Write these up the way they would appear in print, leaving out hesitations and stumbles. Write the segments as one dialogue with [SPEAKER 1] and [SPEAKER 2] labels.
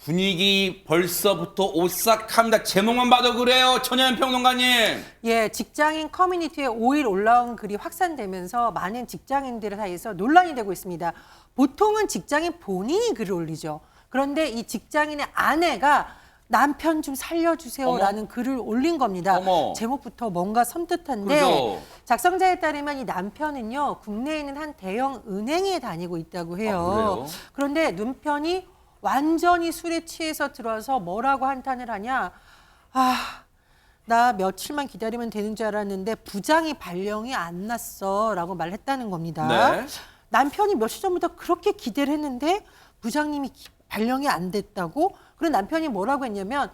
[SPEAKER 1] 분위기 벌써부터 오싹합니다. 제목만 봐도 그래요. 천연 평론가님.
[SPEAKER 2] 예, 직장인 커뮤니티에 5일 올라온 글이 확산되면서 많은 직장인들 사이에서 논란이 되고 있습니다. 보통은 직장인 본인이 글을 올리죠. 그런데 이 직장인의 아내가 남편 좀 살려주세요라는 글을 올린 겁니다.
[SPEAKER 1] 어머.
[SPEAKER 2] 제목부터 뭔가 섬뜩한데
[SPEAKER 1] 그죠.
[SPEAKER 2] 작성자에 따르면 이 남편은요 국내에 있는 한 대형 은행에 다니고 있다고 해요.
[SPEAKER 1] 그래요?
[SPEAKER 2] 그런데 남편이 완전히 술에 취해서 들어와서 뭐라고 한탄을 하냐. 나 며칠만 기다리면 되는 줄 알았는데 부장이 발령이 안 났어 라고 말했다는 겁니다.
[SPEAKER 1] 네.
[SPEAKER 2] 남편이 며칠 전부터 그렇게 기대를 했는데 부장님이 발령이 안 됐다고? 그리고 남편이 뭐라고 했냐면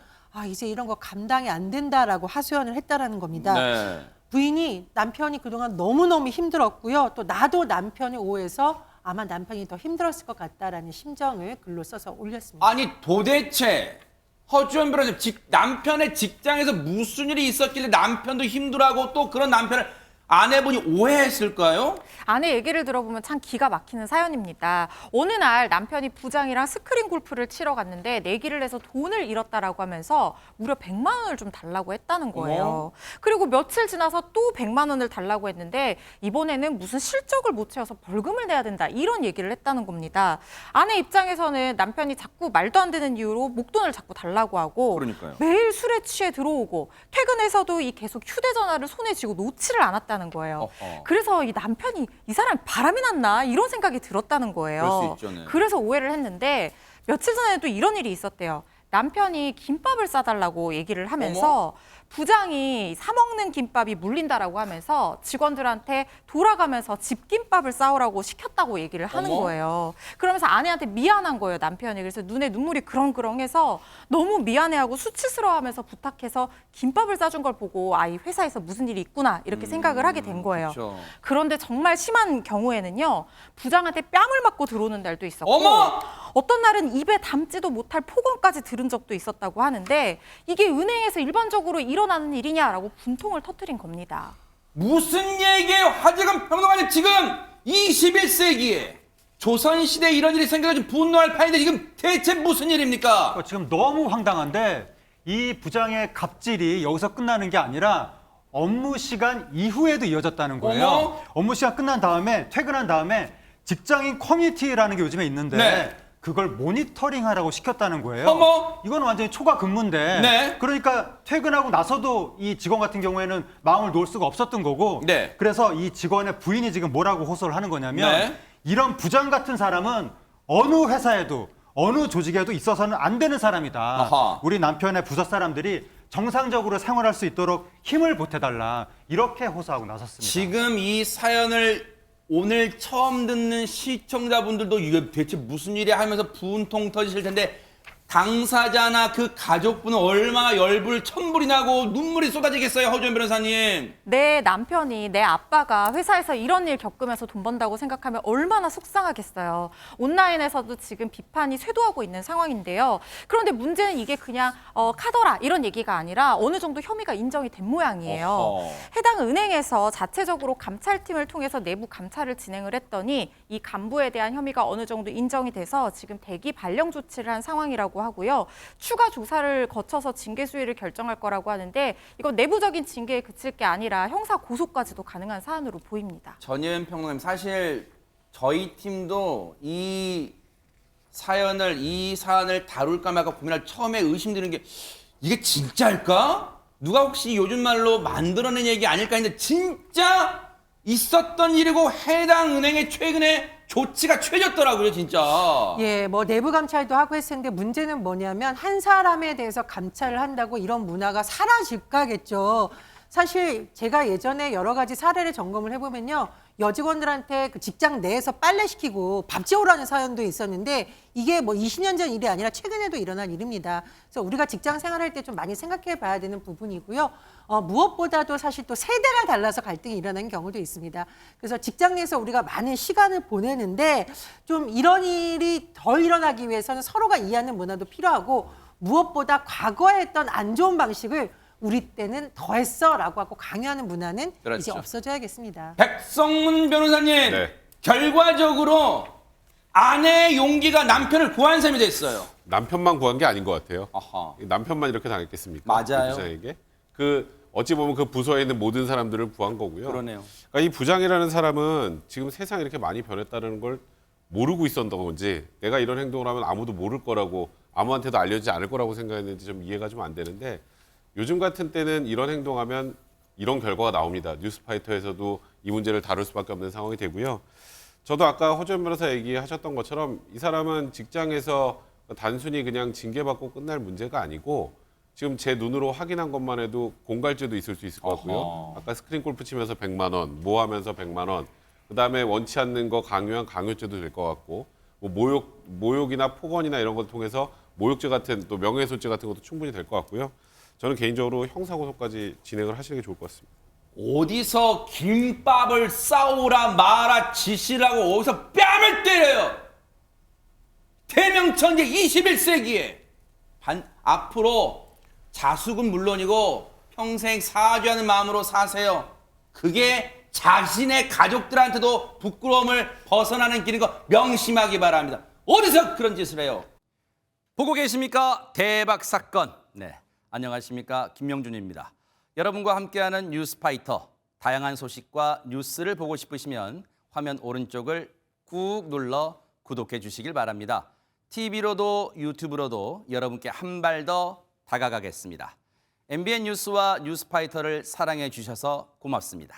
[SPEAKER 2] 이제 이런 거 감당이 안 된다라고 하소연을 했다라는 겁니다.
[SPEAKER 1] 네.
[SPEAKER 2] 부인이 남편이 그동안 너무너무 힘들었고요. 또 나도 남편이 오해해서 아마 남편이 더 힘들었을 것 같다라는 심정을 글로 써서 올렸습니다.
[SPEAKER 1] 아니 도대체 허주연 변호사님 남편의 직장에서 무슨 일이 있었길래 남편도 힘들어하고 또 그런 남편을 아내분이 오해했을까요?
[SPEAKER 3] 아내 얘기를 들어보면 참 기가 막히는 사연입니다. 어느 날 남편이 부장이랑 스크린 골프를 치러 갔는데 내기를 해서 돈을 잃었다라고 하면서 무려 100만 원을 좀 달라고 했다는 거예요.
[SPEAKER 1] 어머.
[SPEAKER 3] 그리고 며칠 지나서 또 100만 원을 달라고 했는데 이번에는 무슨 실적을 못 채워서 벌금을 내야 된다 이런 얘기를 했다는 겁니다. 아내 입장에서는 남편이 자꾸 말도 안 되는 이유로 목돈을 자꾸 달라고 하고
[SPEAKER 1] 그러니까요.
[SPEAKER 3] 매일 술에 취해 들어오고 퇴근해서도 이 계속 휴대전화를 손에 쥐고 놓지를 않았다는 거예요.
[SPEAKER 1] 어허.
[SPEAKER 3] 그래서 이 남편이 이 사람이 바람이 났나 이런 생각이 들었다는 거예요.
[SPEAKER 1] 그럴 수 있죠, 네.
[SPEAKER 3] 그래서 오해를 했는데 며칠 전에도 이런 일이 있었대요. 남편이 김밥을 싸달라고 얘기를 하면서 부장이 사 먹는 김밥이 물린다라고 하면서 직원들한테 돌아가면서 집김밥을 싸오라고 시켰다고 얘기를 하는
[SPEAKER 1] 어머.
[SPEAKER 3] 거예요. 그러면서 아내한테 미안한 거예요, 남편이. 그래서 눈에 눈물이 그렁그렁해서 너무 미안해하고 수치스러워하면서 부탁해서 김밥을 싸준 걸 보고 이 회사에서 무슨 일이 있구나 이렇게 생각을 하게 된 거예요.
[SPEAKER 1] 그쵸.
[SPEAKER 3] 그런데 정말 심한 경우에는요, 부장한테 뺨을 맞고 들어오는 날도 있었고
[SPEAKER 1] 어머!
[SPEAKER 3] 어떤 날은 입에 담지도 못할 폭언까지 들은 적도 있었다고 하는데 이게 은행에서 일반적으로 일어나는 일이냐라고 분통을 터뜨린 겁니다.
[SPEAKER 1] 무슨 얘기예요? 하재근 평론가님 지금 21세기에 조선시대에 이런 일이 생겨가지고 분노할 판인데 지금 대체 무슨 일입니까?
[SPEAKER 4] 지금 너무 황당한데 이 부장의 갑질이 여기서 끝나는 게 아니라 업무 시간 이후에도 이어졌다는 거예요.
[SPEAKER 1] 어머.
[SPEAKER 4] 업무 시간 끝난 다음에 퇴근한 다음에 직장인 커뮤니티라는 게 요즘에 있는데
[SPEAKER 1] 네.
[SPEAKER 4] 그걸 모니터링하라고 시켰다는 거예요.
[SPEAKER 1] 어머.
[SPEAKER 4] 이거는 완전히 초과 근무인데
[SPEAKER 1] 네.
[SPEAKER 4] 그러니까 퇴근하고 나서도 이 직원 같은 경우에는 마음을 놓을 수가 없었던 거고
[SPEAKER 1] 네.
[SPEAKER 4] 그래서 이 직원의 부인이 지금 뭐라고 호소를 하는 거냐면
[SPEAKER 1] 네.
[SPEAKER 4] 이런 부장 같은 사람은 어느 회사에도 어느 조직에도 있어서는 안 되는 사람이다.
[SPEAKER 1] 아하.
[SPEAKER 4] 우리 남편의 부서 사람들이 정상적으로 생활할 수 있도록 힘을 보태달라. 이렇게 호소하고 나섰습니다.
[SPEAKER 1] 지금 이 사연을 오늘 처음 듣는 시청자분들도 이게 대체 무슨 일이야 하면서 분통 터지실 텐데 당사자나 그 가족분은 얼마나 열불,천불이 나고 눈물이 쏟아지겠어요, 허주연 변호사님.
[SPEAKER 3] 내 남편이 내 아빠가 회사에서 이런 일 겪으면서 돈 번다고 생각하면 얼마나 속상하겠어요. 온라인에서도 지금 비판이 쇄도하고 있는 상황인데요. 그런데 문제는 이게 그냥 카더라 이런 얘기가 아니라 어느 정도 혐의가 인정이 된 모양이에요.
[SPEAKER 1] 어허.
[SPEAKER 3] 해당 은행에서 자체적으로 감찰팀을 통해서 내부 감찰을 진행을 했더니 이 간부에 대한 혐의가 어느 정도 인정이 돼서 지금 대기 발령 조치를 한 상황이라고 하고요. 추가 조사를 거쳐서 징계 수위를 결정할 거라고 하는데 이건 내부적인 징계에 그칠 게 아니라 형사 고소까지도 가능한 사안으로 보입니다.
[SPEAKER 1] 전현 평론가님, 사실 저희 팀도 이 사안을 다룰까 말까 고민할 처음에 의심드는 게 이게 진짜일까? 누가 혹시 요즘 말로 만들어낸 얘기 아닐까 했는데 진짜 있었던 일이고 해당 은행의 최근에 조치가 취해졌더라고요, 진짜.
[SPEAKER 2] 예, 뭐 내부 감찰도 하고 했었는데 문제는 뭐냐면 한 사람에 대해서 감찰을 한다고 이런 문화가 사라질까겠죠. 사실 제가 예전에 여러 가지 사례를 점검을 해보면요. 여직원들한테 그 직장 내에서 빨래시키고 밥 지우라는 사연도 있었는데 이게 뭐 20년 전 일이 아니라 최근에도 일어난 일입니다. 그래서 우리가 직장 생활할 때 좀 많이 생각해 봐야 되는 부분이고요. 무엇보다도 사실 또 세대가 달라서 갈등이 일어나는 경우도 있습니다. 그래서 직장 내에서 우리가 많은 시간을 보내는데 좀 이런 일이 덜 일어나기 위해서는 서로가 이해하는 문화도 필요하고 무엇보다 과거에 했던 안 좋은 방식을 우리 때는 더 했어라고 하고 강요하는 문화는
[SPEAKER 1] 그렇죠.
[SPEAKER 2] 이제 없어져야겠습니다.
[SPEAKER 1] 백성문 변호사님,
[SPEAKER 5] 네.
[SPEAKER 1] 결과적으로 아내의 용기가 남편을 구한 셈이 됐어요.
[SPEAKER 5] 남편만 구한 게 아닌 것 같아요.
[SPEAKER 1] 아하.
[SPEAKER 5] 남편만 이렇게 당했겠습니까?
[SPEAKER 1] 맞아요.
[SPEAKER 5] 그 부장에게. 어찌 보면 그 부서에 있는 모든 사람들을 구한 거고요.
[SPEAKER 1] 그러네요.
[SPEAKER 5] 그러니까 이 부장이라는 사람은 지금 세상이 이렇게 많이 변했다는 걸 모르고 있었던 건지, 내가 이런 행동을 하면 아무도 모를 거라고, 아무한테도 알려지지 않을 거라고 생각했는지 좀 이해가 좀 안 되는데, 요즘 같은 때는 이런 행동하면 이런 결과가 나옵니다. 뉴스파이터에서도 이 문제를 다룰 수밖에 없는 상황이 되고요. 저도 아까 허주연 변호사 얘기하셨던 것처럼 이 사람은 직장에서 단순히 그냥 징계받고 끝날 문제가 아니고, 지금 제 눈으로 확인한 것만 해도 공갈죄도 있을 수 있을 것 같고요.
[SPEAKER 1] 어허.
[SPEAKER 5] 아까 스크린 골프 치면서 100만 원, 뭐 하면서 100만 원, 그다음에 원치 않는 거 강요한 강요죄도 될 것 같고, 뭐 모욕이나 폭언이나 이런 걸 통해서 모욕죄 같은, 또 명예훼손죄 같은 것도 충분히 될 것 같고요. 저는 개인적으로 형사고소까지 진행을 하시는 게 좋을 것 같습니다.
[SPEAKER 1] 어디서 김밥을 싸오라 마라 지시라고 어디서 뺨을 때려요. 대명천재 21세기에 앞으로 자숙은 물론이고 평생 사죄하는 마음으로 사세요. 그게 자신의 가족들한테도 부끄러움을 벗어나는 길인 거 명심하기 바랍니다. 어디서 그런 짓을 해요? 보고 계십니까? 대박 사건. 네, 안녕하십니까? 김명준입니다. 여러분과 함께하는 뉴스파이터. 다양한 소식과 뉴스를 보고 싶으시면 화면 오른쪽을 꾹 눌러 구독해 주시길 바랍니다. TV로도 유튜브로도 여러분께 한 발 더 다가가겠습니다. MBN 뉴스와 뉴스파이터를 사랑해 주셔서 고맙습니다.